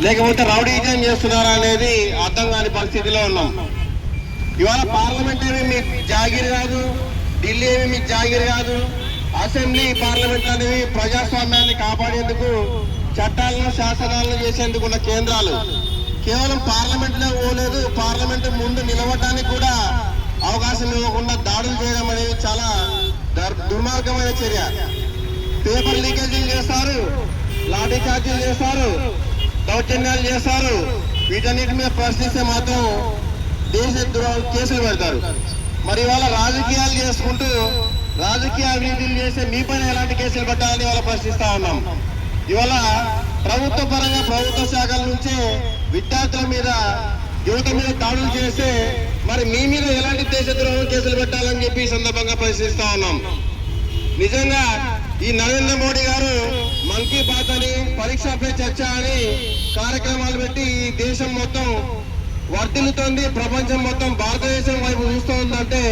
లేకపోతే రౌడీజం చేస్తున్నారా అనేది అర్థం కాని పరిస్థితిలో ఉన్నాం. ఇవాళ పార్లమెంట్ ఏమి మీ జాగిరి కాదు, ఢిల్లీ ఏమి మీ జాగిరి కాదు. అసెంబ్లీ పార్లమెంట్ అనేవి ప్రజాస్వామ్యాన్ని కాపాడేందుకు, చట్టాలను శాసనాలను చేసేందుకు ఉన్న కేంద్రాలు. కేవలం పార్లమెంట్లో పోలేదు, పార్లమెంట్ ముందు నిలబడడానికి కూడా అవకాశం ఇవ్వకుండా దాడులు చేయడం అనేది చాలా దుర్మార్గమైన చర్య. పేపర్ లీకేజీలు చేస్తారు, లాఠీ చార్జీలు చేస్తారు, దౌర్జన్యాలు చేస్తారు. వీటన్నిటి మీద ప్రశ్నిస్తే మాత్రం దేశ ద్రోహం కేసులు పెడతారు. మరి ఇవాళ రాజకీయాలు చేసుకుంటూ రాజకీయ అవినీతిలు చేస్తే మీ పైన ఎలాంటి కేసులు పెట్టాలని ఇవాళ ప్రశ్నిస్తా ఉన్నాం. ఇవాళ ప్రభుత్వ పరంగా ప్రభుత్వ శాఖల నుంచే విద్యార్థుల మీద, యువత మీద దాడులు చేస్తే మరి మీ మీద ఎలాంటి దేశద్రోహం కేసులు పెట్టాలని చెప్పి ఈ సందర్భంగా ప్రశ్నిస్తా ఉన్నాం. నిజంగా ఈ నరేంద్ర మోడీ గారు మన్ కీ బాత్ అని, పరీక్ష పే చర్చ అని కార్యక్రమాలు పెట్టి ఈ దేశం మొత్తం వర్ధిల్లుతోంది, ప్రపంచం మొత్తం భారతదేశం వైపు చూస్తోందంటే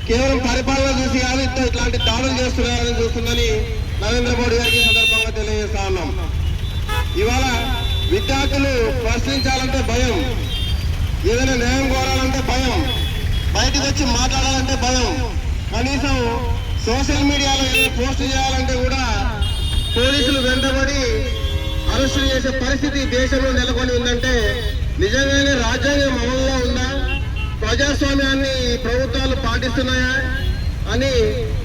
కేవలం పరిపాలన చూసి కాదు, ఇట్లాంటి దాడులు చేస్తున్నారని చూస్తుందని నరేంద్ర మోడీ గారికి సందర్భంగా తెలియజేస్తా ఉన్నాం. ఇవాళ విద్యార్థులు ప్రశ్నించాలంటే భయం, ఏదైనా న్యాయం కోరాలంటే భయం, బయటకు వచ్చి మాట్లాడాలంటే భయం, కనీసం సోషల్ మీడియాలో ఏదైనా పోస్ట్ చేయాలంటే కూడా పోలీసులు వెంటబడి అరెస్టులు చేసే పరిస్థితి దేశంలో నెలకొని ఉందంటే నిజంగానే రాజ్యాంగం అమల్లో ఉందా, ప్రజాస్వామ్యాన్ని ప్రభుత్వాలు పాటిస్తున్నాయా అని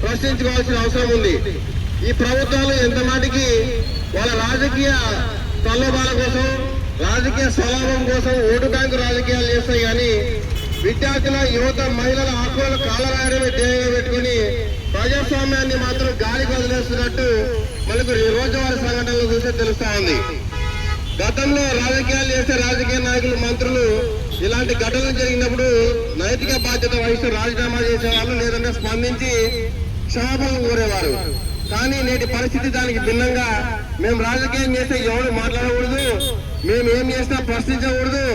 ప్రశ్నించుకోవాల్సిన అవసరం ఉంది. ఈ ప్రభుత్వాలు ఎంత మాటికి వాళ్ళ రాజకీయ ప్రలోభాల కోసం, రాజకీయ స్వలాభం కోసం ఓటు బ్యాంకు రాజకీయాలు చేస్తాయి. కానీ విద్యార్థుల, యువత, మహిళల హక్కులను కాలరాయడమే ధ్యేయంగా పెట్టుకుని ప్రజాస్వామ్యాన్ని మాత్రం గాలికి వదిలేస్తున్నట్టు మనకు రోజువారీ సంఘటనలు చూస్తే తెలుస్తా ఉంది. గతంలో రాజకీయాలు చేసే రాజకీయ నాయకులు, మంత్రులు ఇలాంటి ఘటనలు జరిగినప్పుడు నైతిక బాధ్యత వహిస్తూ రాజీనామా చేసేవాళ్ళు, లేదంటే స్పందించి క్షమాపణ కోరేవారు. కానీ నేటి పరిస్థితి దానికి భిన్నంగా, మేము రాజకీయం చేస్తే ఎవరు మాట్లాడకూడదు, మేము ఏం చేసినా ప్రశ్నించకూడదు,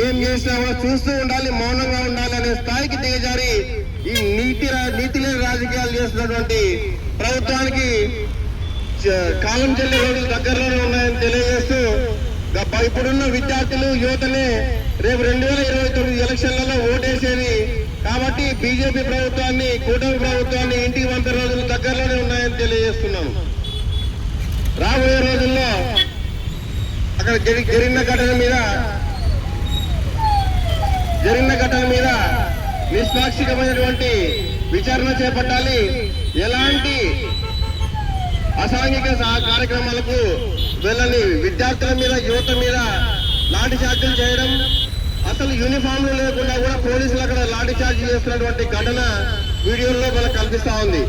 ఏం చేసినా చూస్తూ ఉండాలి, మౌనంగా ఉండాలి అనే స్థాయికి దిగజారి ఈ నీతి లేని రాజకీయాలు చేస్తున్నటువంటి ప్రభుత్వానికి కాలం చెల్లి రోజులు దగ్గరలోనే ఉన్నాయని తెలియజేస్తూ, ఇప్పుడున్న విద్యార్థులు, యువతనే రేపు 2029 ఎలక్షన్లలో ఓటేసేది కాబట్టి బీజేపీ ప్రభుత్వాన్ని, కూటమి ప్రభుత్వాన్ని ఇంటికి పంపే రోజులు దగ్గరలోనే ఉన్నాయని తెలియజేస్తున్నాను. రాబోయే రోజుల్లో అక్కడ జరిగిన ఘటన మీద నిష్పాక్షికమైనటువంటి విచారణ చేపట్టాలి. ఎలాంటి అసాంఘిక కార్యక్రమాలకు వెళ్ళని విద్యార్థుల మీద, యువత మీద లాఠీ చార్జీలు చేయడం, అసలు యూనిఫామ్లు లేకుండా కూడా పోలీసులు అక్కడ లాఠీ చార్జీ చేస్తున్నటువంటి ఘటన వీడియోల్లో మనకు కనిపిస్తా ఉంది.